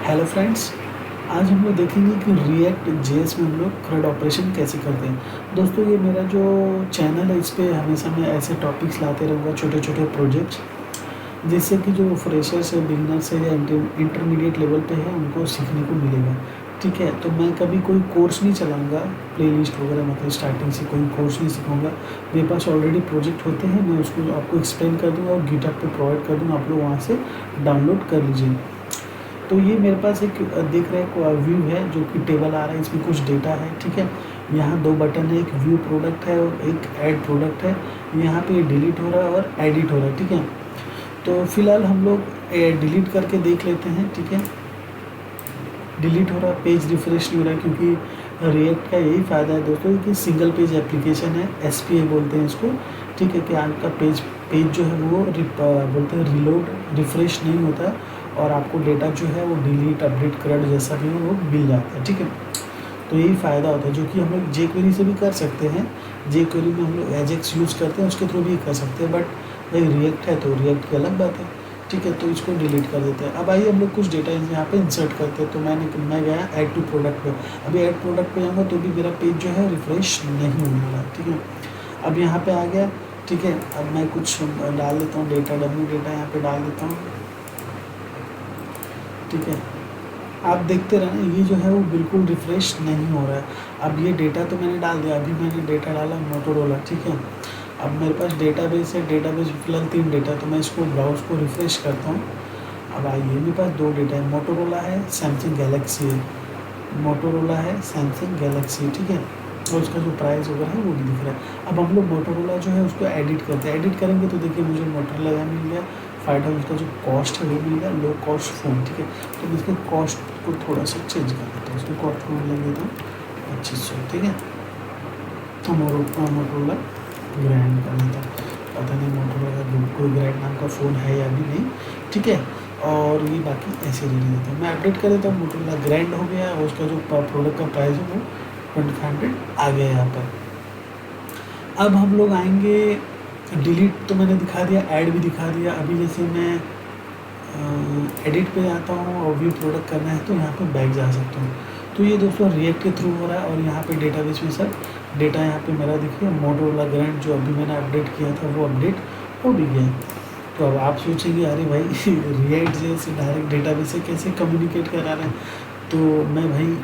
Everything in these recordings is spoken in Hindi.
हेलो फ्रेंड्स, आज हम लोग देखेंगे कि रिएक्ट जेएस में हम लोग CRUD ऑपरेशन कैसे करते हैं। दोस्तों, ये मेरा जो चैनल है, इस पे हमेशा मैं ऐसे टॉपिक्स लाते रहूँगा, छोटे छोटे प्रोजेक्ट्स, जिससे कि जो फ्रेशर्स है, बिगिनर्स है या इंटरमीडिएट लेवल पे है, उनको सीखने को मिलेगा। ठीक है, तो मैं कभी कोई कोर्स नहीं चलाऊँगा, प्लेलिस्ट वगैरह, मतलब स्टार्टिंग से कोई कोर्स नहीं सिखाऊँगा। मेरे पास ऑलरेडी प्रोजेक्ट होते हैं, मैं उसको आपको एक्सप्लेन कर दूँगा और गिटहब पे प्रोवाइड कर दूँगा, आप लोग वहाँ से डाउनलोड कर लीजिए। तो ये मेरे पास एक देख रहे हैं व्यू है, जो कि टेबल आ रहा है, इसमें कुछ डेटा है। ठीक है, यहाँ दो बटन है, एक व्यू प्रोडक्ट है और एक ऐड प्रोडक्ट है। यहाँ पे डिलीट हो रहा है और एडिट हो रहा है। ठीक है, तो फिलहाल हम लोग डिलीट करके देख लेते हैं। ठीक है, डिलीट हो रहा है, पेज रिफ्रेश नहीं हो रहा है, क्योंकि रिएक्ट का यही फ़ायदा है दोस्तों कि सिंगल पेज एप्लीकेशन है, SPA बोलते हैं इसको। ठीक है, कि आपका पेज जो है वो बोलते हैं रिलोड, रिफ्रेश नहीं होता है और आपको डेटा जो है वो डिलीट, अपडेट, CRUD जैसा भी हो वो मिल जाता है। ठीक है, तो यही फ़ायदा होता है, जो कि हम लोग jQuery से भी कर सकते हैं। jQuery में हम लोग AJAX यूज़ करते हैं, उसके थ्रू भी कर सकते हैं, बट भाई रिएक्ट है तो रिएक्ट की अलग बात है। ठीक है, तो इसको डिलीट कर देते हैं। अब आइए हम लोग कुछ डेटा यहाँ पे इंसर्ट करते हैं। तो मैं गया ऐड टू प्रोडक्ट पे। अभी ऐड प्रोडक्ट पे जाऊँगा तो भी मेरा पेज जो है रिफ्रेश नहीं होने वाला। ठीक है, अब यहाँ पे आ गया। ठीक है, अब मैं कुछ डाल देता हूँ डेटा, डब्ल्यू डेटा यहाँ पे डाल देता हूँ। ठीक है, आप देखते रहना, ये जो है वो बिल्कुल रिफ्रेश नहीं हो रहा है। अब ये डेटा तो मैंने डाल दिया, अभी मैंने डेटा डाला मोटोरोला। ठीक है, अब मेरे पास डेटाबेस है, डेटाबेस फिलहाल 3 डेटा, तो मैं इसको ब्राउज को रिफ़्रेश करता हूँ। अब आइए, मेरे पास 2 डेटा है, मोटोरोला है, सैमसंग गैलेक्सी है। मोटोरोला है, सैमसंग गैलेक्सी। ठीक है, और उसका जो प्राइस वगैरह है वो भी दिख रहा है। अब हम लोग मोटोरोला जो है उसको एडिट करते हैं। एडिट करेंगे तो देखिए मुझे मोटोरोला मिल गया, फाइव उसका जो कॉस्ट है वो मिल गया, लो कॉस्ट फ़ोन। ठीक है, तो मैं इसके कॉस्ट को थोड़ा सा चेंज कर देता हूँ, इसमें कॉस्ट को लेंगे तो 2500। ठीक है, तो मोटोरोला ग्रैंड का नहीं था, पता नहीं मोटोरोला का कोई ग्रैंड नाम का फ़ोन है या भी नहीं। ठीक है, और ये बाकी ऐसे रहने देता हूँ, मैं अपडेट कर देता हूँ। मोटोरोला ग्रैंड हो गया और उसका जो प्रोडक्ट का प्राइस है वो 2500 आ गया यहाँ पर। अब हम लोग आएंगे, डिलीट तो मैंने दिखा दिया, ऐड भी दिखा दिया। अभी जैसे मैं एडिट पे जाता हूँ और व्यू प्रोडक्ट करना है तो यहाँ पे बैक जा सकता हूँ। तो ये दोस्तों रिएक्ट के थ्रू हो रहा है और यहाँ पे डेटाबेस में सब डेटा यहाँ पे मेरा देखिए, मोटोरोला ग्रैंड जो अभी मैंने अपडेट किया था वो अपडेट हो भी गया। तो अब आप सोचेंगे अरे भाई रिएक्ट जैसे डायरेक्ट डेटाबेस से कैसे कम्युनिकेट करा रहे हैं। तो मैं भाई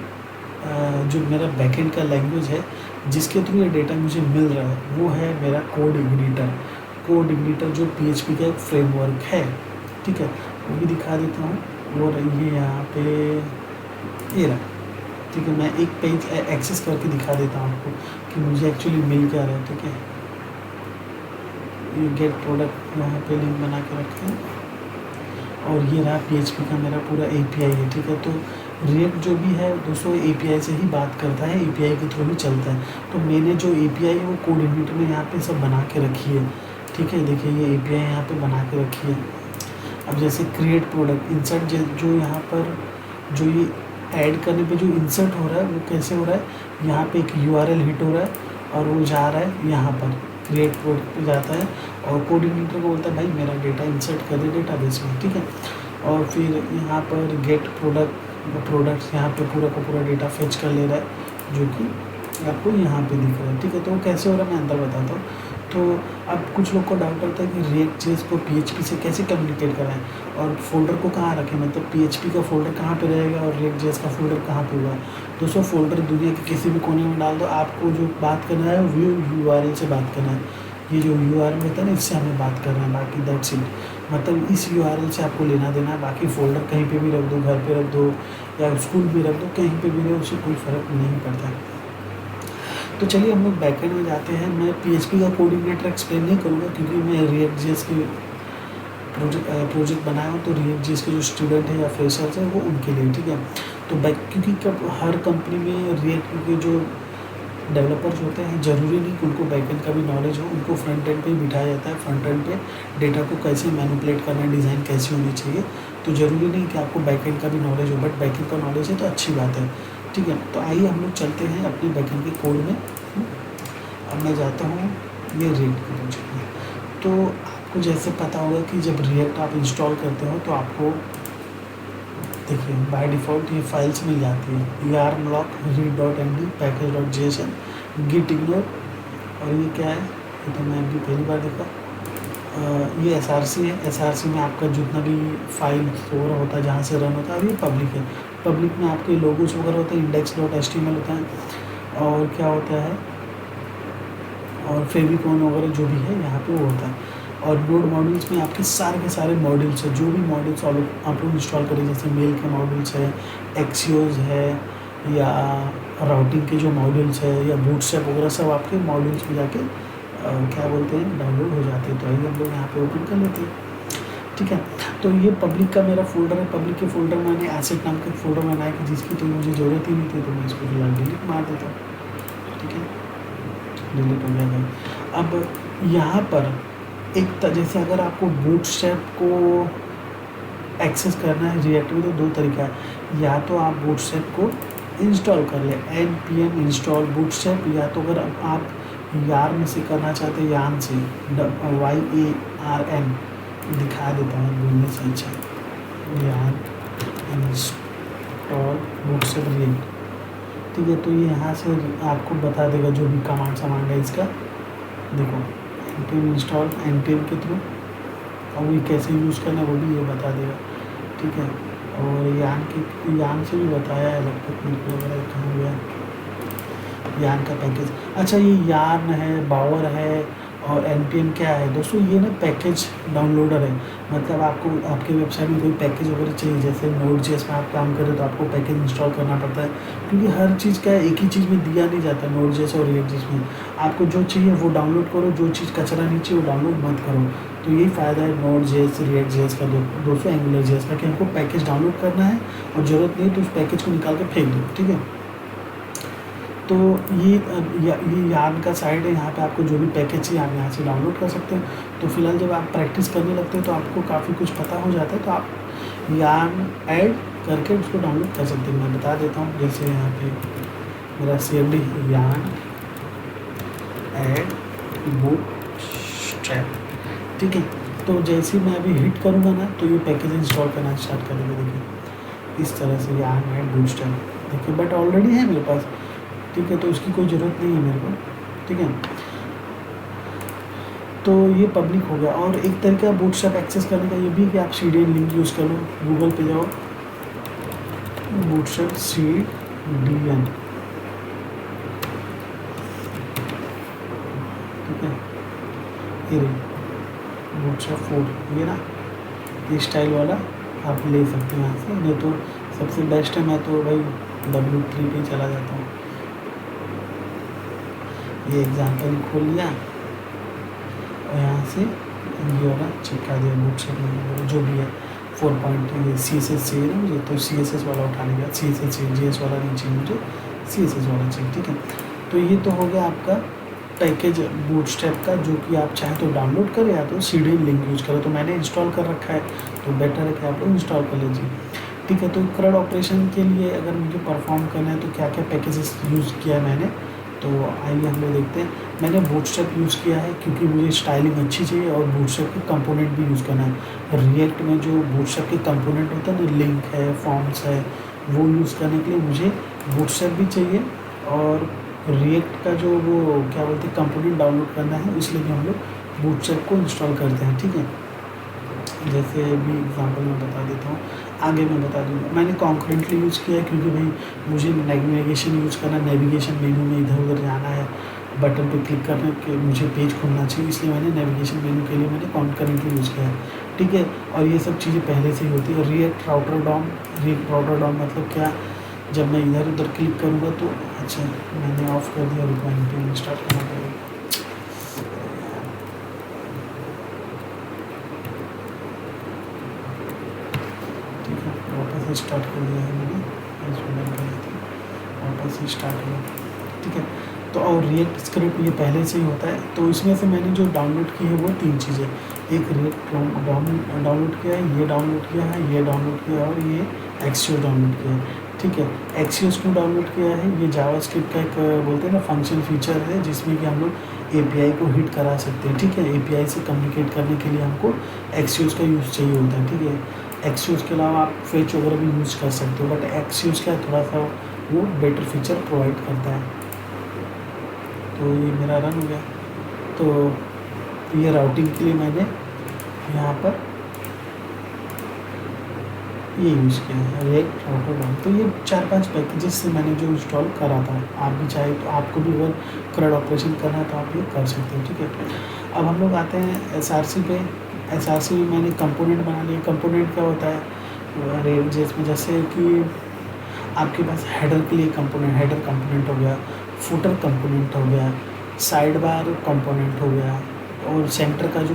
जो मेरा बैकएंड का लैंग्वेज है जिसके थ्रू ये डेटा मुझे मिल रहा है वो है मेरा कोड इग्निटर। कोड इग्निटर जो PHP का एक फ्रेमवर्क है। ठीक है, वो भी दिखा देता हूँ, वो रही है यहाँ पे, ये रहा। ठीक है, मैं एक पेज एक्सेस करके दिखा देता हूँ आपको कि मुझे एक्चुअली मिल क्या रहा है। ठीक है, ये गेट प्रोडक्ट यहाँ पे लिंक बना के रखे हैं और ये रहा PHP का मेरा पूरा API है। ठीक है, तो रिएक्ट जो भी है दोस्तों API से ही बात करता है, API के थ्रू ही चलता है। तो मैंने जो API है वो कोड इग्निटर में यहाँ पे सब बना के रखी है। ठीक है, देखिए ये API यहाँ पे बना के रखी है। अब जैसे क्रिएट प्रोडक्ट, इंसर्ट जो यहाँ पर जो ये ऐड करने पे जो इंसर्ट हो रहा है वो कैसे हो रहा है, यहाँ पे एक URL हिट हो रहा है और वो जा रहा है यहाँ पर क्रिएट प्रोडक्ट पे जाता है और कोड इग्निटर को बोलता है भाई मेरा डेटा इंसर्ट कर दे डेटाबेस में। ठीक है, और फिर यहाँ पर गेट प्रोडक्ट्स यहाँ पे पूरा का पूरा डेटा फेच कर ले रहा है जो कि आपको यहाँ पे दिख रहा है। ठीक है, तो वो कैसे हो रहा है मैं अंदर बताता हूँ। तो अब कुछ लोग को डाउट होता है कि रिएक्ट जेएस को PHP से कैसे कम्युनिकेट कराएं और फोल्डर को कहाँ रखें, मतलब PHP का फोल्डर कहाँ पे रहेगा और रिएक्ट जेएस का फोल्डर कहाँ पे हुआ। दोस्तों, फोल्डर दुनिया के किसी भी कोने में डाल दो, आपको जो बात करना है वो URL से बात करना है। ये जो URL होता है ना, इससे हमें बात करना है, बाकी दैट्स इट। मतलब इस URL से आपको लेना देना है, बाकी फोल्डर कहीं पे भी रख दो, घर पे रख दो या स्कूल भी रख दो, कहीं पे भी रहो, उससे कोई फ़र्क नहीं पड़ता है। तो चलिए हम लोग बैकएंड में जाते हैं। मैं PHP का कोड इग्निटर एक्सप्लेन नहीं करूँगा क्योंकि मैं रिएक्ट जेएस के प्रोजेक्ट बनाया हूँ, तो रिएक्ट जेएस के जो स्टूडेंट हैं या फ्रेशर्स हैं वो उनके लिए। ठीक है, तो क्योंकि हर कंपनी में रिएक्ट के जो डेवलपर्स होते हैं ज़रूरी नहीं कि उनको बैकएंड का भी नॉलेज हो, उनको फ्रंट एंड पे ही बिठाया जाता है। फ्रंट एंड पे डेटा को कैसे मैनिपुलेट करना है, डिज़ाइन कैसी होनी चाहिए, तो ज़रूरी नहीं कि आपको बैकएंड का भी नॉलेज हो, बट बैकएंड का नॉलेज है तो अच्छी बात है। ठीक है, तो आइए हम लोग चलते हैं अपने बैकएंड के कोड में। अब मैं जाता हूँ ये रिएक्ट के प्रोजेक्ट में। तो आपको जैसे पता होगा कि जब रिएक्ट आप इंस्टॉल करते हो तो आपको देखिए बाय डिफ़ॉल्ट ये फाइल्स मिल जाती है, yarn lock read.md package.json git ignore। और ये क्या है, ये तो मैं अभी पहली बार देखा। ये SRC है, SRC में आपका जितना भी फाइल स्टोर होता है जहाँ से रन होता है, और ये पब्लिक है। पब्लिक में आपके लोगोस वगैरह होते हैं, index.html होता है, और क्या होता है, और फेविकॉन वगैरह जो भी है यहाँ पे वो होता है। और नोड मॉड्यूल्स में आपके सारे के सारे मॉड्यूल्स है, जो भी मॉड्यूल्स आप लोग इंस्टॉल करें, जैसे मेल के मॉड्यूल्स है, एक्सियोज है, या राउटिंग के जो मॉड्यूल्स है, या बूटस्ट्रैप वगैरह, सब आपके मॉड्यूल्स में जाके क्या बोलते हैं डाउनलोड हो जाते हैं। तो आइए हम लोग यहाँ पे ओपन कर लेते हैं। ठीक है, तो ये पब्लिक का मेरा फोल्डर है। पब्लिक के फोल्डर मैंने एसेट नाम के फोल्डर बनाया कि जिसकी तो मुझे ज़रूरत ही नहीं थी, तो मैं इसको फिलहाल डिलीट मार देता हूँ। ठीक है, डिलीट हो गया भाई। अब यहाँ पर एक जैसे अगर आपको बूटस्ट्रैप को एक्सेस करना है रिएक्ट में, तो दो तरीका है। या तो आप बूटस्ट्रैप को इंस्टॉल कर लें, npm इंस्टॉल बूटस्ट्रैप, या तो अगर आप यार्न से करना चाहते हैं, यार्न से YARN दिखा देता हूँ बोलने से अच्छा, यार्न इंस्टॉल बूटस्ट्रैप रिएक्ट। ठीक है, तो ये यहाँ से आपको बता देगा जो भी कमांड सामान है इसका। देखो npm इंस्टॉल npm के थ्रू, और ये कैसे यूज़ करना है वो भी ये बता देगा। ठीक है, और यान से भी बताया है लगभग, मेरे वगैरह कहाँ गया यान का पैकेज। अच्छा, ये यार्न है, बावर है, और npm क्या है दोस्तों, ये ना पैकेज डाउनलोडर है। मतलब आपको आपके वेबसाइट में कोई पैकेज वगैरह चाहिए, जैसे Node.js में आप काम करें तो आपको पैकेज इंस्टॉल करना पड़ता है, क्योंकि हर चीज़ क्या है एक ही चीज़ में दिया नहीं जाता। Node.js और React.js में आपको जो चाहिए वो डाउनलोड करो, जो चीज़ कचरा नहीं चाहिए वो डाउनलोड मत करो। तो यही फ़ायदा है Node.js React.js का, दोस्तों AngularJS का, कि हमको पैकेज डाउनलोड करना है और ज़रूरत नहीं तो उस पैकेज को निकाल के फेंक दो। ठीक है, तो ये यार्न का साइड है, यहाँ पे आपको जो भी पैकेज चाहिए आप यहाँ से डाउनलोड कर सकते हैं। तो फिलहाल जब आप प्रैक्टिस करने लगते हैं तो आपको काफ़ी कुछ पता हो जाता है, तो आप यार्न ऐड करके उसको डाउनलोड कर सकते हैं। मैं बता देता हूँ, जैसे यहाँ पे मेरा CMD यार्न ऐड बूटस्ट्रैप। ठीक है, तो जैसे मैं अभी हिट करूँगा ना तो ये पैकेज इंस्टॉल करना स्टार्ट कर देगा। देखिए इस तरह से यार्न ऐड बूटस्ट्रैप, देखिए बट ऑलरेडी है मेरे पास। ठीक है, तो इसकी कोई ज़रूरत नहीं है मेरे को। ठीक है, तो ये पब्लिक हो गया। और एक तरीका बूटस्ट्रैप एक्सेस करने का ये भी कि आप CDN लिंक यूज़ कर लो, गूगल पे जाओ, बूटस्ट्रैप CDN। ठीक है, ये बूटस्ट्रैप 4, ये ना ये स्टाइल वाला आप ले सकते हैं यहाँ से, नहीं तो सबसे बेस्ट है, मैं तो भाई W3 पे चला जाता हूँ। ये एग्जाम्पल खोल लिया और यहाँ से ये वाला चिपका दिया बूटस्ट्रैप जो भी है 4 CSS चाहिए ना मुझे, तो CSS वाला उठाने का, CSS चाहिए, JS वाला नहीं चाहिए मुझे, CSS वाला चाहिए। ठीक है, तो ये तो हो गया आपका पैकेज बूटस्ट्रैप का, जो कि आप चाहे तो डाउनलोड करें या तो CDN लिंक यूज़ करें। तो मैंने इंस्टॉल कर रखा है, तो बेटर है कि आप लोग इंस्टॉल कर लीजिए। ठीक है, तो CRUD ऑपरेशन के लिए अगर मुझे परफॉर्म करना है तो क्या क्या पैकेजेस यूज़ किया है मैंने, तो आइए हम लोग देखते हैं। मैंने बूटस्ट्रैप यूज़ किया है क्योंकि मुझे स्टाइलिंग अच्छी चाहिए, और बूटस्ट्रैप के कंपोनेंट भी यूज़ करना है। रिएक्ट में जो बूटस्ट्रैप के कंपोनेंट होता है ना, लिंक है, फॉर्म्स है, वो यूज़ करने के लिए मुझे बूटस्ट्रैप भी चाहिए, और रिएक्ट का जो वो क्या बोलते हैं कंपोनेंट डाउनलोड करना है, इसलिए भी हम लोग बूटस्ट्रैप को इंस्टॉल करते हैं। ठीक है, जैसे भी एग्जांपल मैं बता देता हूँ, आगे मैं बता दूँगा। मैंने कॉन्करेंटली यूज़ किया है क्योंकि भाई मुझे नेविगेशन यूज़ करना, नेविगेशन मेनू में इधर उधर जाना है, बटन पे क्लिक करने के मुझे पेज खुलना चाहिए, इसलिए मैंने नेविगेशन मेनू के लिए मैंने कॉन्करेंटली यूज़ किया है। ठीक है, और ये सब चीज़ें पहले से ही होती है। रिएक्ट राउटर डॉम मतलब क्या, जब मैं इधर उधर क्लिक करूँगा तो अच्छा मैंने ऑफ कर दिया, रिक्वायरमेंट स्टार्ट करना पड़ेगा। वापस से स्टार्ट कर दिया है मैंने, वापस से स्टार्ट हुआ। ठीक है, तो और रिएक्ट स्क्रिप्ट ये पहले से ही होता है, तो इसमें से मैंने जो डाउनलोड की है वो 3 चीज़ें, एक रिएक्ट डाउनलोड किया है, ये डाउनलोड किया है, ये डाउनलोड किया है, और ये एक्सियोस डाउनलोड किया है। ठीक है, एक्सियोस को डाउनलोड किया है, ये जावास्क्रिप्ट का एक बोलते हैं ना फंक्शन फीचर है, जिसमें कि हम लोग API को हिट करा सकते हैं। ठीक है, API से कम्युनिकेट करने के लिए हमको एक्सियोस का यूज़ चाहिए होता है। ठीक है, एक्सियोस के अलावा आप फेच वगैरह भी यूज़ कर सकते हो, बट एक्सियोस का थोड़ा सा वो बेटर फीचर प्रोवाइड करता है। तो ये मेरा रन हो गया। तो ये राउटिंग के लिए मैंने यहाँ पर ये यूज़ किया है रिएक्ट राउटर डॉट। तो ये 4-5 पैकेजेस से मैंने जो इंस्टॉल करा था, आप भी चाहे तो आपको भी अगर क्रड ऑपरेशन करना है तो आप ये कर सकते हो, ठीक है। अब हम लोग आते हैं SRC पे। SRC में मैंने कंपोनेंट बना लिया। कंपोनेंट क्या होता है React.js में, जैसे कि आपके पास हेडर के लिए कंपोनेंट, हेडर कंपोनेंट हो गया, फुटर कंपोनेंट हो गया, साइड बार कंपोनेंट हो गया, और सेंटर का जो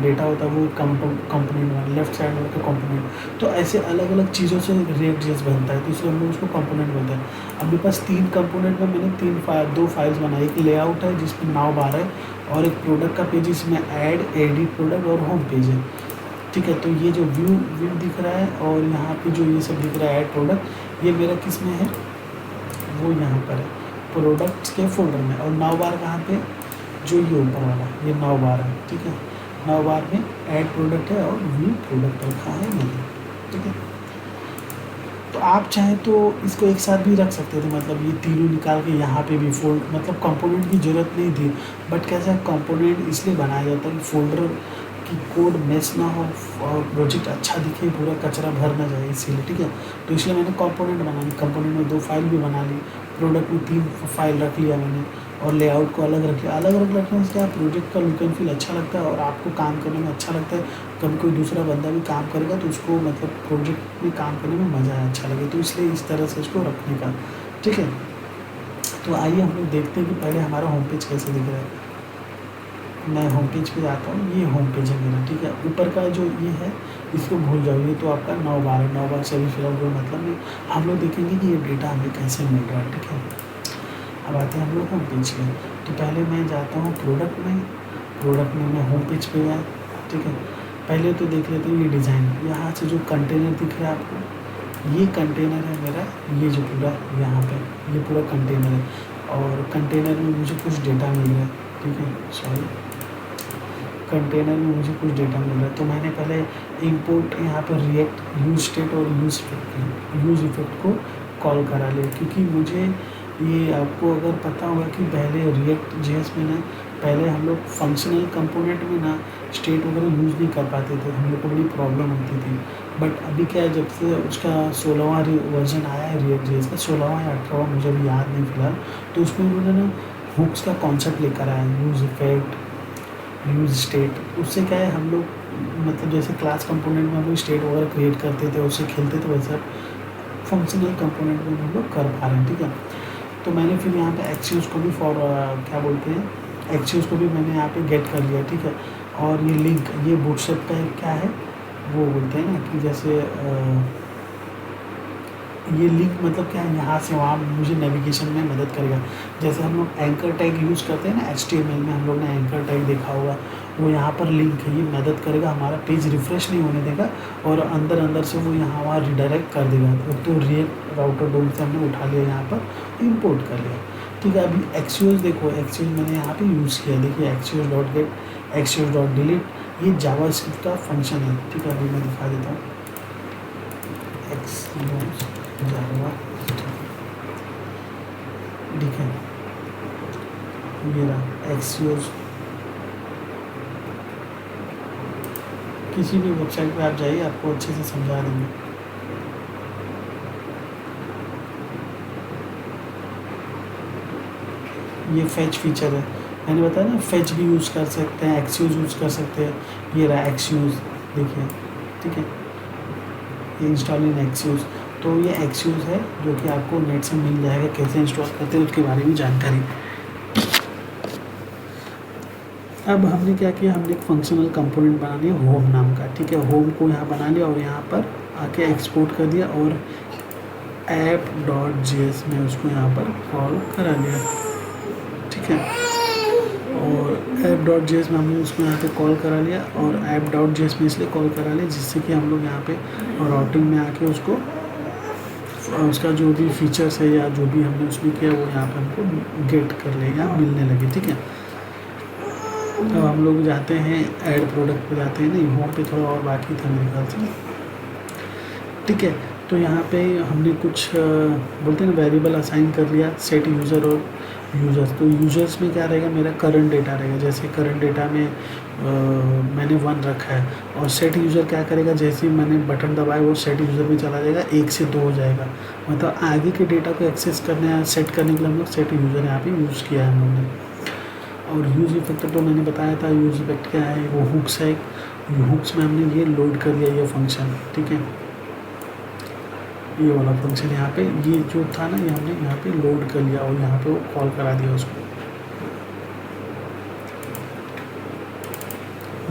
डेटा होता है वो कंपोनेंट, लेफ्ट साइड का कंपोनेंट। तो ऐसे अलग अलग चीज़ों से React.js बनता है, तो इसलिए हम लोग उसको कंपोनेंट बोलते हैं। अब मेरे पास 3 कंपोनेंट में मैंने 2 फाइल्स बनाई। एक लेआउट है जिसमें नाव बार है, और एक प्रोडक्ट का पेज जिसमें ऐड, एडिट प्रोडक्ट और होम पेज है, ठीक है। तो ये जो व्यू दिख रहा है और यहाँ पे जो ये सब दिख रहा है ऐड प्रोडक्ट, ये मेरा किस में है, वो यहाँ पर है प्रोडक्ट्स के फोल्डर में। और नाव बार कहाँ पे, जो ये ऊपर वाला ये नाव बार है, ठीक है। नाव बार में ऐड प्रोडक्ट है और व्यू प्रोडक्ट रखा है मैंने, ठीक है। तो आप चाहें तो इसको एक साथ भी रख सकते थे, मतलब ये तीनों निकाल के यहाँ पे भी फोल्ड, मतलब कंपोनेंट की ज़रूरत नहीं थी। बट कैसा कंपोनेंट इसलिए बनाया जाता है कि फोल्डर की कोड मिस ना हो और प्रोजेक्ट अच्छा दिखे, पूरा कचरा भर ना जाए, इसीलिए, ठीक है। तो इसलिए मैंने कंपोनेंट बना ली। कंपोनेंट में 2 फाइल भी बना ली, प्रोडक्ट में 3 फाइल रख लिया मैंने, और लेआउट को अलग रख लिया। अलग अलग रखने से क्या प्रोजेक्ट का लुक एंड फील अच्छा लगता है और आपको काम करने में अच्छा लगता है। कभी कोई दूसरा बंदा भी काम करेगा तो उसको मतलब प्रोजेक्ट में काम करने में मज़ा अच्छा लगे, तो इसलिए इस तरह से इसको रखने का, ठीक है। तो आइए हम लोग देखते हैं कि पहले हमारा होम पेज कैसे दिख रहा है। मैं होम पेज पे जाता हूँ, ये होम पेज है मेरा, ठीक है। ऊपर का जो ये है इसको भूल जाओ, ये तो आपका 9/12 है, 9/12 से अभी फिलहाल कोई मतलब नहीं। हम लोग देखेंगे कि ये डेटा हमें कैसे मिल रहा है, ठीक है। अब आते हैं हम लोग होम पेज पे। तो पहले मैं जाता हूँ प्रोडक्ट में मैं होम पेज पे गया, ठीक है। पहले तो देख लेते हैं ये डिज़ाइन, यहाँ से जो कंटेनर दिख रहा है आपको, ये कंटेनर है मेरा, ये जो पूरा यहाँ पे ये पूरा कंटेनर है, और कंटेनर में मुझे कुछ डेटा मिल रहा है, ठीक है। सॉरी, कंटेनर में मुझे कुछ डेटा मिल रहा है। तो मैंने पहले इंपोर्ट यहाँ पर रिएक्ट यूज स्टेट और यूज इफेक्ट को कॉल करा लिया, क्योंकि मुझे ये आपको अगर पता होगा कि पहले React.js में ना, पहले हम लोग फंक्शनल कंपोनेंट में ना स्टेट वगैरह यूज़ नहीं कर पाते थे, हम लोग को बड़ी प्रॉब्लम होती थी। बट अभी क्या है, जब से उसका 16वां वर्जन आया है React.js का, 16वां या 18वां मुझे भी याद नहीं फिलहाल, तो उसमें उन्होंने ना हुक्स का कॉन्सेप्ट लेकर आया, यूज इफेक्ट, यूज स्टेट। उससे क्या है, हम लोग मतलब जैसे क्लास कंपोनेंट में हम लोग स्टेट वगैरह क्रिएट करते थे, उससे खेलते थे, वैसा फंक्शनल कंपोनेंट में हम लोग कर पा रहे हैं, ठीक है। तो मैंने फिर यहाँ पे एक्सियोस को भी क्या बोलते हैं, एक्सियोस को भी मैंने यहाँ पे गेट कर लिया, ठीक है। और ये लिंक, ये बूटस्ट्रैप का क्या है, वो बोलते हैं ना कि जैसे ये लिंक मतलब क्या है, यहाँ से वहाँ मुझे नेविगेशन में मदद करेगा। जैसे हम लोग एंकर टैग यूज़ करते हैं ना, HTML में हम लोग ने एंकर टैग देखा होगा, वो यहाँ पर लिंक है, ये मदद करेगा, हमारा पेज रिफ़्रेश नहीं होने देगा और अंदर से वो यहाँ वहाँ रिडायरेक्ट कर देगा। तो रिएक्ट राउटर डोम से हमने उठा लिया, यहाँ पर इंपोर्ट कर लिया, ठीक है। अभी एक्सियोस देखो, एक्सियोस मैंने यहाँ पर यूज़ किया, देखिए एक्सियोस.get, एक्सियोस.delete, ये जावास्क्रिप्ट का फंक्शन है, ठीक है। अभी मैं दिखा देता हूँ, एक्सियोस जावा, ठीक है। ये रहा एक्सियोस। किसी भी वेबसाइट पे आप जाइए, आपको अच्छे से समझा देंगे। ये फैच फीचर है, मैंने बताया ना, फैच भी यूज़ कर सकते हैं, एक्सियोस यूज़ कर सकते हैं। ये रहा एक्सियोस, देखिए, ठीक है, ये इंस्टॉल इन एक्सियोस। तो ये एक्सियोस है जो कि आपको नेट से मिल जाएगा, कैसे इंस्टॉल करते हैं उसके बारे में जानकारी। अब हमने क्या किया, हमने एक फंक्शनल कंपोनेंट बना लिया होम नाम का, ठीक है। होम को यहाँ बना लिया और यहाँ पर आके एक्सपोर्ट कर दिया और app.js में उसको यहाँ पर कॉल करा लिया, ठीक है। और app.js में हमने उसको यहाँ पे कॉल करा लिया, और app.js में इसलिए कॉल करा लिया जिससे कि हम लोग यहाँ पे राउटिंग में आके उसको उसका जो भी फीचर्स है या जो भी हमने उसमें किया वो यहाँ पे हमको गेट कर लेगा, मिलने लगे, ठीक है। अब हम लोग जाते हैं ऐड प्रोडक्ट पे जाते हैं, नहीं होम पे थोड़ा और बाकी था मेरे ख्याल से। ठीक है। तो यहाँ पे हमने कुछ बोलते हैं ना वेरिएबल असाइन कर लिया, सेट यूज़र और यूज़र्स। तो यूज़र्स में क्या रहेगा, मेरा करंट डेटा रहेगा। जैसे करंट डेटा में मैंने 1 रखा है, और सेट यूज़र क्या करेगा, जैसे ही मैंने बटन दबाया वो सेट यूज़र में चला जाएगा, 1 से 2 हो जाएगा। मतलब आगे के डेटा को एक्सेस करने या सेट करने के लिए हम लोग सेट यूज़र यहाँ पे यूज़ किया है हम लोगों ने। और यूज़ इफेक्ट तो मैंने बताया था, यूज़ इफेक्ट क्या है, वो हुक्स है। हुक्स में हमने ये लोड कर लिया ये फंक्शन, ठीक है। ये वाला फंक्शन यहाँ पे, ये जो था ना, ये हमने यहाँ पे लोड कर लिया और यहाँ पे वो कॉल करा दिया उसको।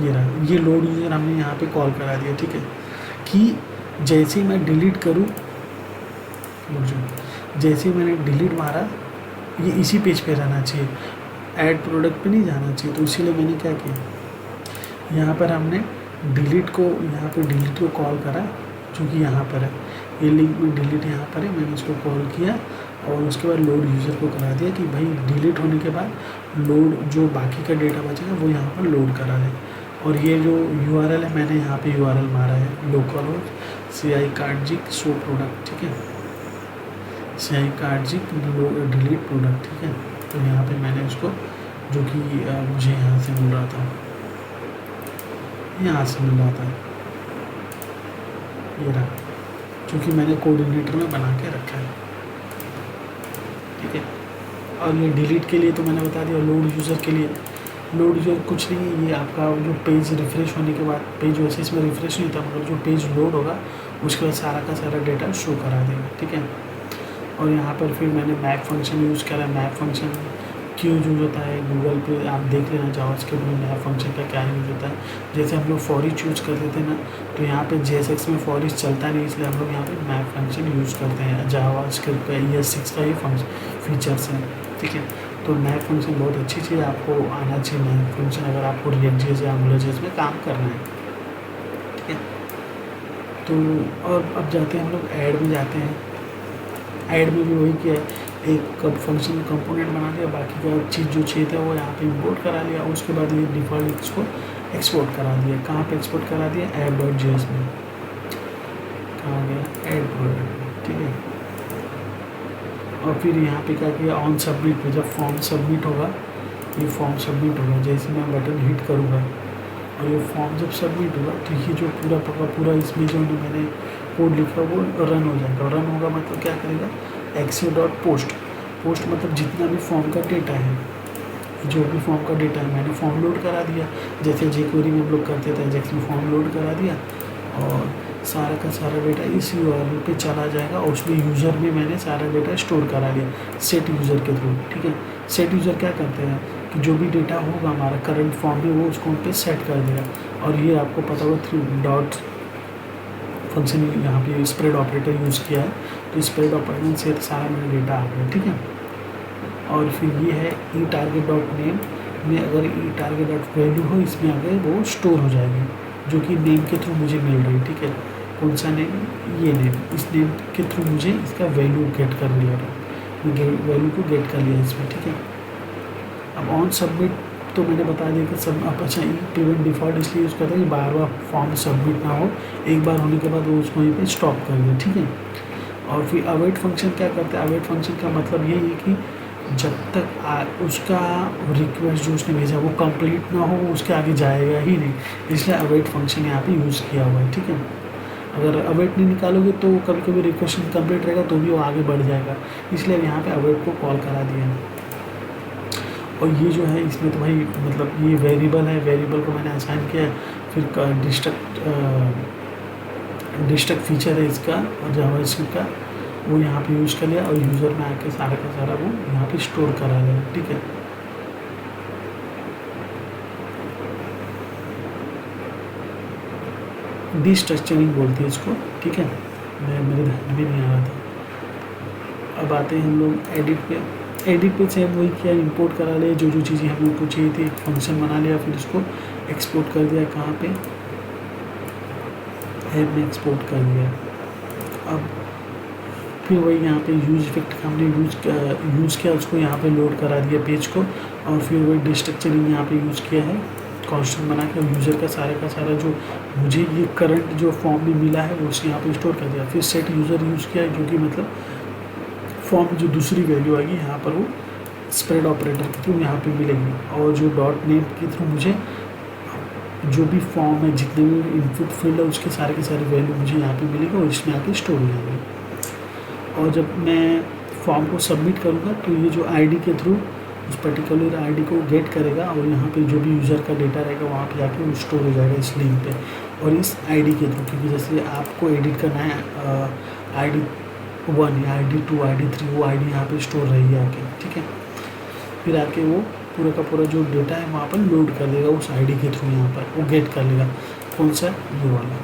ये रहा, ये लोड यूज़र हमने यहाँ पे कॉल करा दिया, ठीक है। कि जैसे ही मैं डिलीट करूँ, जैसे ही मैंने डिलीट मारा, ये इसी पेज पे रहना चाहिए, ऐड प्रोडक्ट पे नहीं जाना चाहिए। तो इसीलिए मैंने क्या किया, यहाँ पर हमने डिलीट को, यहाँ पे डिलीट को कॉल करा, जो कि यहाँ पर है, ये लिंक में डिलीट यहाँ पर है, मैंने उसको कॉल किया और उसके बाद लोड यूज़र को करा दिया कि भाई डिलीट होने के बाद लोड, जो बाकी का डेटा बचेगा वो यहाँ पर लोड करा दे। और ये जो URL है, मैंने यहाँ पे URL मारा है, local host CI-cardzik show product, ठीक है, CI-cardzik डिलीट प्रोडक्ट, ठीक है। तो यहाँ पे मैंने उसको, जो कि मुझे यहाँ से मिल रहा था, यहाँ से मिल रहा था, ये रहा, क्योंकि मैंने कोऑर्डिनेटर में बना के रखा है, ठीक है। और ये डिलीट के लिए तो मैंने बता दिया। लोड यूज़र के लिए, लोड यूज़र कुछ नहीं है, ये आपका जो पेज रिफ़्रेश होने के बाद, पेज वैसे इसमें रिफ़्रेश नहीं होता, मतलब जो पेज लोड होगा उसके बाद सारा का सारा डेटा शो करा देगा, ठीक है। और यहाँ पर फिर मैंने मैप फंक्शन यूज़ करा। मैप फंक्शन क्यों यूज होता है, गूगल पे आप देख लेना जावास्क्रिप्ट में मैप फंक्शन का क्या यूज़ होता है। जैसे हम लोग फॉर ईच यूज़ करते थे ना, तो यहाँ पे JSX में फॉर ईच चलता नहीं, इसलिए हम लोग यहाँ पे मैप फंक्शन यूज़ करते हैं। जावास्क्रिप्ट का ES6 का ये फीचर्स हैं, ठीक है। तो मैप फंक्शन बहुत अच्छी चीज़, आपको आना चाहिए मैप फंक्शन, अगर आपको React.js या AngularJS में काम करना है, ठीक है। तो और अब जाते हैं हम लोग ऐड में जाते हैं। ऐड में भी वही किया है, एक फंक्शन कंपोनेंट बना लिया, बाकी का चीज़ जो चाहिए था वो यहाँ पे इंपोर्ट करा लिया। उसके बाद ये डिफ़ॉल्ट इसको एक्सपोर्ट करा दिया। कहाँ पे एक्सपोर्ट करा दिया, app.js में, कहाँ गया, ऐड प्रोडक्ट, ठीक है। और फिर यहाँ पे क्या किया, ऑन सबमिट पे, जब फॉर्म सबमिट होगा, ये फॉर्म सबमिट होगा, जैसे मैं बटन हिट करूँगा और ये फॉर्म जब सबमिट होगा, तो ये जो पूरा पका पूरा इसमें जो मैंने कोड लिखा वो रन हो जाएगा। रन होगा मतलब क्या करेगा, exe.post, पोस्ट मतलब जितना भी फॉर्म का डेटा है, जो भी फॉर्म का डेटा है, मैंने फॉर्म लोड करा दिया, जैसे jQuery में हम लोग करते थे, जैसे फॉर्म लोड करा दिया और सारा का सारा डेटा इस URL पे चला जाएगा। और उसमें यूज़र में मैंने सारा डेटा स्टोर करा लिया सेट यूज़र के थ्रू, ठीक है। सेट यूज़र क्या करते हैं कि जो भी डेटा होगा हमारा करंट फॉर्म में, वो उसको पे सेट कर देगा। और ये आपको पता होगा, 3 डॉट फंक्शन यहाँ पे स्प्रेड ऑपरेटर यूज़ किया है, तो स्प्रेड ऑपरेटर से सारा मेरा डेटा आ गया, ठीक है। और फिर ये है eTarget.name में, अगर eTarget.value हो इसमें अगर वो स्टोर हो जाएगी, जो कि नेम के थ्रू मुझे मिल रही है, ठीक है। कौन सा नेम, ये नेम, इस नेम के थ्रू मुझे इसका वैल्यू गेट कर लिया, वैल्यू को गेट कर लिया इसमें, ठीक है। अब ऑन सबमिट तो मैंने बता दिया कि सब, अब अच्छा प्रिवेंट डिफ़ॉल्ट इसलिए यूज़ करते हैं कि बार बार फॉर्म सबमिट ना हो, एक बार होने के बाद वो उसको वहीं पे स्टॉप कर दे, ठीक है। और फिर अवेट फंक्शन क्या करता है, अवेट फंक्शन का मतलब यही है कि जब तक उसका रिक्वेस्ट जो उसने भेजा वो कंप्लीट ना हो, वो उसके आगे जाएगा ही नहीं, इसलिए अवेट फंक्शन यहाँ पे यूज़ किया हुआ है, ठीक है। अगर अवेट नहीं निकालोगे तो कभी कभी रिक्वेस्ट कंप्लीट रहेगा तो भी वो आगे बढ़ जाएगा, इसलिए यहाँ पे अवेट को कॉल करा दिया है। और ये जो है इसमें तो भाई मतलब ये वेरिएबल है, वेरिएबल को मैंने असाइन किया है। फिर डिस्ट्रक्ट फीचर है इसका और जावास्क्रिप्ट का, वो यहाँ पे यूज़ कर लिया और यूज़र में आके सारा का सारा वो यहाँ पे स्टोर करा लिया, ठीक है। डिस्ट्रक्चरिंग बोलते हैं इसको, ठीक है। मेरे ध्यान में नहीं आ रहा था। अब आते हैं हम लोग एडिट पे। एडिट पे से वही किया, इंपोर्ट करा लिया जो जो चीज़ें हम लोग को चाहिए थी, फंक्शन बना लिया, फिर उसको एक्सपोर्ट कर दिया, कहाँ पे, ऐप में एक्सपोर्ट कर दिया। अब फिर वही यहाँ पे यूज इफेक्ट का हमने यूज़ किया, उसको यहाँ पे लोड करा दिया पेज को। और फिर वही डिस्ट्रक्चरिंग यहाँ पे यूज़ किया है, कांस्टेंट बना के यूज़र का सारा जो मुझे ये करंट जो फॉर्म में मिला है वो उसने यहाँ पे स्टोर कर दिया। फिर सेट यूज़र यूज़ किया है, जो कि मतलब फॉर्म जो दूसरी वैल्यू आएगी यहाँ पर वो स्प्रेड ऑपरेटर के थ्रू यहाँ पे मिलेगी, और जो डॉट नेम के थ्रू मुझे जो भी फॉर्म है जितने भी इनपुट फील्ड है उसके सारे के सारे वैल्यू मुझे यहाँ पे मिलेगा और इसमें आके स्टोर हो जाएंगे। और जब मैं फॉर्म को सबमिट करूँगा तो ये जो आईडी के थ्रू उस पर्टिकुलर आईडी को गेट करेगा और यहाँ पे जो भी यूज़र का डेटा रहेगा वहाँ पे जाके वो स्टोर हो जाएगा इस लिंक पे और इस आईडी के थ्रू। क्योंकि जैसे आपको एडिट करना है आईडी 1 या आईडी 2 आईडी 3 वो आईडी यहाँ पे स्टोर रहेगी आके, ठीक है। फिर आके वो पूरा का पूरा जो डेटा है वहाँ पर लोड कर देगा उस आईडी के थ्रू, यहाँ पर वो गेट कर लेगा कौन सा, ये वाला।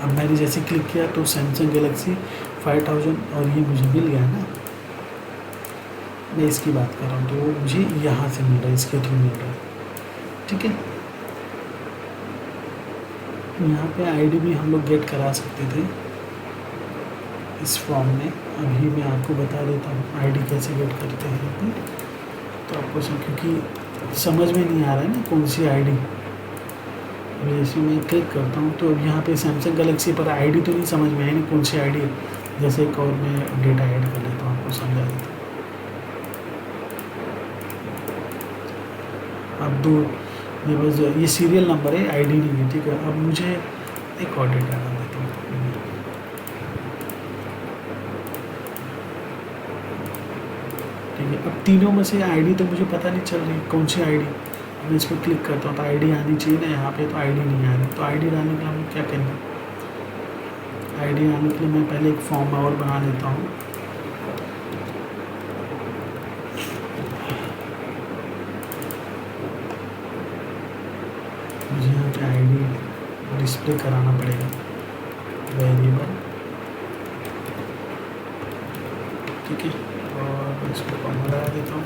अब मैंने जैसे क्लिक किया तो सैमसंग गैलेक्सी 5000 और ये मुझे मिल गया ना, मैं इसकी बात कर रहा हूँ, तो वो मुझे यहाँ से मिल रहा है, इसके थ्रू मिल रहा है, ठीक है। यहाँ पे आईडी भी हम लोग गेट करा सकते थे इस फॉर्म में। अभी मैं आपको बता देता हूँ आईडी कैसे गेट करते हैं यहाँ पे, तो आपको क्योंकि समझ में नहीं आ रहा है ना कौन सी आईडी। अभी जैसे मैं क्लिक करता हूँ तो अब यहाँ पे सैमसंग गैलेक्सी पर आईडी तो नहीं समझ में आई ना कौन सी आईडी है। जैसे एक और मैं डेटा ऐड कर लेता हूँ, आपको समझा देता हूँ। अब दो मेरे पास ये सीरियल नंबर है, आईडी नहीं है, ठीक है। अब मुझे एक और डेटा डाल देता हूँ, ठीक है। अब तीनों में से आईडी तो मुझे पता नहीं चल रही कौन सी आईडी। मैं इस पर क्लिक करता हूँ तो आईडी आनी चाहिए ना, यहाँ पे तो आईडी नहीं आ रही। तो आईडी डालने के लिए हम क्या करेंगे, आईडी डालने के लिए मैं पहले एक फॉर्म और बना लेता हूँ। मुझे यहाँ पे आईडी डिस्प्ले कराना पड़ेगा वेरिएबल, ठीक है। और इसको कम बढ़ा देता हूँ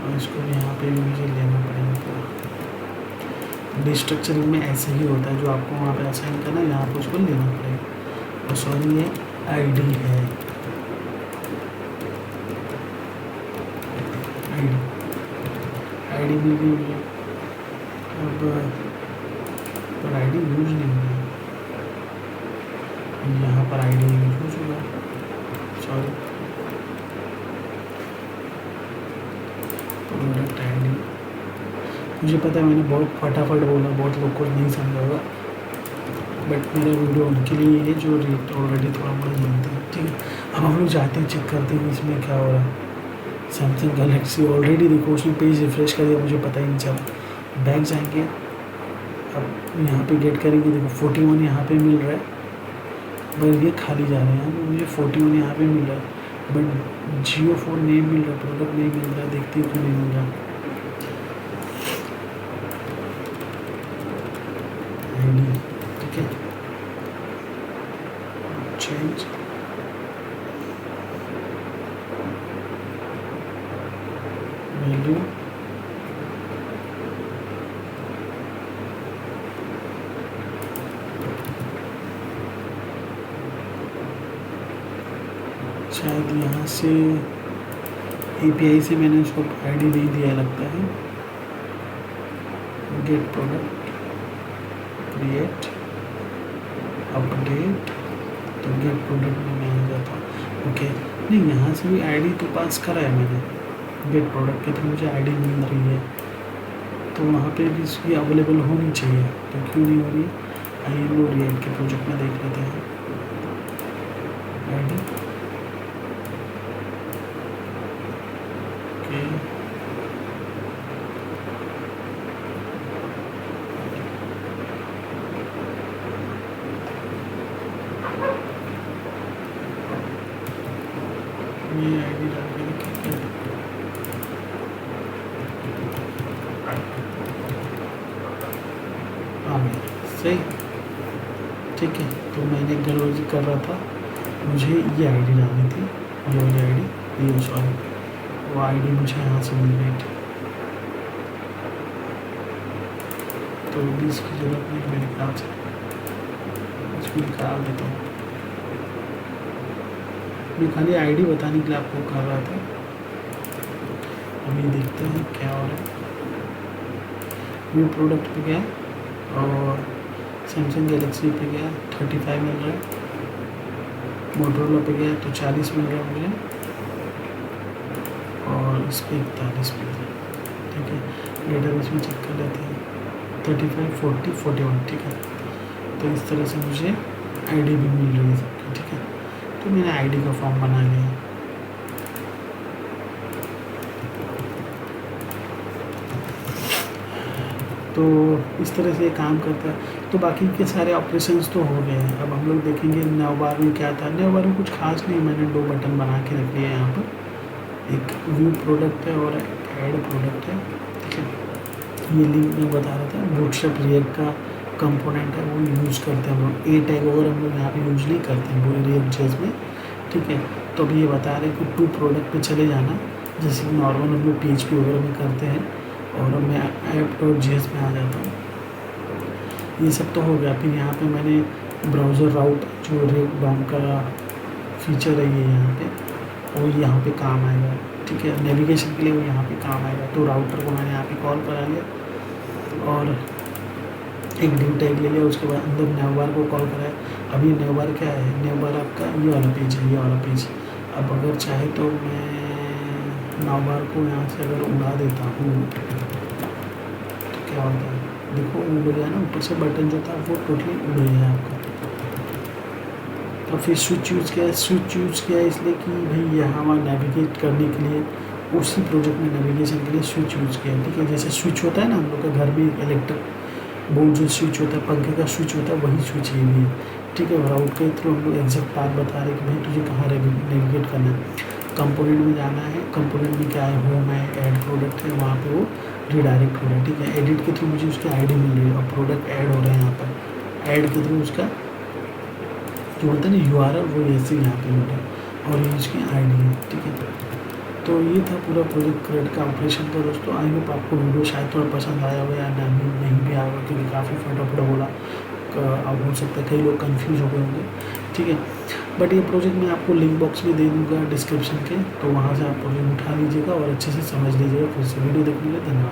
और इसको भी यहाँ पे भी मुझे लेना पड़ेगा पूरा। डिस्ट्रक्चरिंग में ऐसे ही होता है, जो आपको वहाँ पे असाइन करना है यहाँ पे उसको लेना पड़ेगा। और सॉरी ये आईडी है, आईडी मिल गई मुझे। अब पर आईडी यूज नहीं हुई, यहाँ पर आईडी यूज हो चुका है, सॉरी। प्रोडक्ट आईडी मुझे पता है मैंने बहुत फटाफट बोला, बहुत लोग को नहीं समझा होगा, बट मेरा वीडियो उनके लिए है जो ऑलरेडी थोड़ा मोड़ा जानते हैं, ठीक है। अब हम लोग जाते हैं, चेक करते हैं इसमें क्या हो रहा है। सैमसंग गैलेक्सी ऑलरेडी देखो उसने पेज रिफ्रेश कर दिया, मुझे पता ही नहीं चला। बैक जाएंगे, अब यहाँ पे गेट करेंगे, देखो 41 यहाँ पे मिल रहा है, बस ये खाली जा रहे हैं। मुझे 41 यहाँ पे मिल रहा है, बट जियो फोन नहीं मिल रहा, प्रोडक्ट नहीं मिल रहा, देखते ही क्यों नहीं मिल रहा। आईडी, ठीक है, चेंज, वैल्यू, शायद यहाँ से API से मैंने उसको आईडी नहीं दिया लगता है। गेट प्रोडक्ट, क्रिएट, अपडेट, तो गेट प्रोडक्ट में मैं आ जाता हूँ, ओके। नहीं, यहाँ से भी आईडी तो पास करा है मैंने, गेट प्रोडक्ट के तो मुझे आईडी मिल रही है, तो वहाँ पे भी इसकी अवेलेबल होनी चाहिए, तो क्यों नहीं हो रही। आई लो रिएक्ट के प्रोजेक्ट में देख लेते हैं आईडी, ये आईडी डाल के देखिए, हाँ सही, ठीक है। तो मैंने गलती कर रहा था, मुझे ये आईडी डालनी थी, ये वाली आईडी, ये सॉरी वो आईडी मुझे यहाँ से मिल गई थी, तो भी इसकी ज़रूरत नहीं मेरे ख्याल से, इसको निकाल देता हूँ। मैं खाली आईडी बताने के लिए आपको कर रहा था। अभी देखते हैं क्या हो रहा है। व्यू प्रोडक्ट पे गया और सैमसंग गैलेक्सी पे गया 35 मिल रहा है, मोटरोला पे गया तो 40 मिल रहा है मुझे, और इस पर 41 मिल रहा है। ठीक है, डेटाबेस में चेक कर लेते हैं 35, 40, 41। ठीक है, तो इस तरह से मुझे आईडी भी मिल रही है सबकी। ठीक है, तो मैंने आईडी का फॉर्म बना लिया। तो इस तरह से ये काम करता है। तो बाकी के सारे ऑपरेशंस तो हो गए हैं। अब हम लोग देखेंगे नेवबार में क्या था। नेवबार में कुछ खास नहीं, मैंने 2 बटन बना के रख लिए हैं यहाँ पर, एक व्यू प्रोडक्ट है और ऐड प्रोडक्ट है। ठीक है, ये लिंक में बता रहा था, बूटस्ट्रैप रिएक्ट का कंपोनेंट है, वो यूज़ करते हैं हम लोग। ए टैग वगैरह हम लोग यहाँ पे यूज़ नहीं करते हैं वो रिएक्ट जेस में। ठीक है, तो अभी ये बता रहे हैं कि 2 प्रोडक्ट पे चले जाना, जैसे कि नॉर्मल हम लोग PHP वगैरह में करते हैं। और मैं app.js में आ जाता हूँ। ये सब तो हो गया। फिर यहाँ पे मैंने ब्राउज़र राउट जो रिएक्ट डॉम का फीचर है ये यहाँ पे, वो यहाँ पे काम आएगा। ठीक है, नेविगेशन के लिए वो यहाँ पे काम आएगा। तो राउटर को मैंने यहाँ पे कॉल करा लिया और एक डिव टैग ले लिया, उसके बाद अंदर नेवबार को कॉल कराया। अब ये नेवबार क्या है, नेवबार आपका ये वाला पेज है, ये वाला पेज। अब अगर चाहे तो मैं नेवबार को यहाँ से अगर उड़ा देता हूँ तो क्या होता है, देखो उड़ गया ना, ऊपर से बटन जो था वो टोटली उड़ गया आपका। तो फिर स्विच यूज़ किया, स्विच यूज़ किया इसलिए कि भाई यहाँ वहाँ नेविगेट करने के लिए, उसी प्रोजेक्ट में नेविगेशन के लिए स्विच यूज़ किया। ठीक है, जैसे स्विच होता है ना हम लोग का घर में इलेक्ट्रिक बोर्ड जो स्विच होता है, पंखे का स्विच होता है, वही स्विच ये भी है। ठीक है, राउट के थ्रू हम लोग एग्जैक्ट पाथ बता रहे हैं कि भाई तुझे कहाँ नेविगेट करना है। कंपोनेंट में जाना है, कंपोनेंट में क्या है, होम है, ऐड प्रोडक्ट है, वहाँ पे वो रिडायरेक्ट हो रहा है। ठीक है, एडिट के थ्रू मुझे उसकी आईडी मिल रही है और प्रोडक्ट ऐड हो रहा है यहाँ पर। ऐड के थ्रू उसका जो होता है ना URL, वो ऐसे यहाँ पे हो रहा है और ये उसकी आईडी है। ठीक है, तो ये था पूरा प्रोजेक्ट क्रिएट का ऑपरेशन। तो दोस्तों आई होप आपको वीडियो शायद थोड़ा पसंद आया हो या नहीं भी आया होगा, क्योंकि काफ़ी फटाफट बोला। अब हो सकता है कई लोग कंफ्यूज हो गए होंगे। ठीक है, बट ये प्रोजेक्ट मैं आपको लिंक बॉक्स में दे दूँगा डिस्क्रिप्शन के, तो वहाँ से आप प्रोजेक्ट उठा लीजिएगा और अच्छे से समझ लीजिएगा। फिर से वीडियो देखने के लिए धन्यवाद।